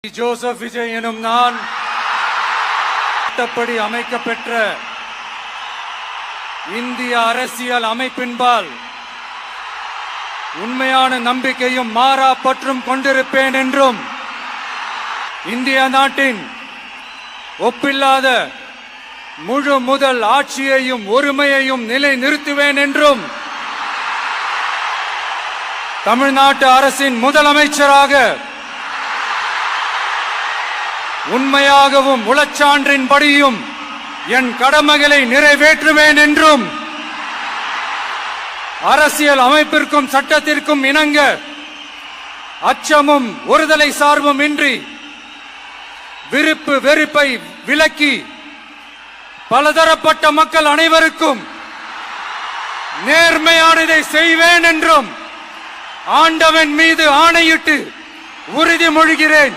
Joseph Vijay எனும் நான் சட்டப்படி அமைக்கப்பெற்ற இந்திய அரசியல் அமைப்பின்பால் உண்மையான நம்பிக்கையும் மாறா பற்றும் கொண்டிருப்பேன் என்றும் இந்திய நாட்டின் ஒப்பில்லாத முழு முதல் ஆட்சியையும் ஒருமையையும் நிலை நிறுத்துவேன் என்றும் தமிழ்நாட்டு அரசின் முதலமைச்சராக உண்மையாகவும் உளச்சான்றின்படியும் என் கடமைகளை நிறைவேற்றுவேன் என்றும் அரசியல் அமைப்பிற்கும் சட்டத்திற்கும் இணங்க அச்சமும் ஒருதலை சார்பும் இன்றி விருப்பு வெறுப்பை விலக்கி பலதரப்பட்ட மக்கள் அனைவருக்கும் நேர்மையானதை செய்வேன் என்றும் ஆண்டவன் மீது ஆணையிட்டு உறுதிமொழிகிறேன்.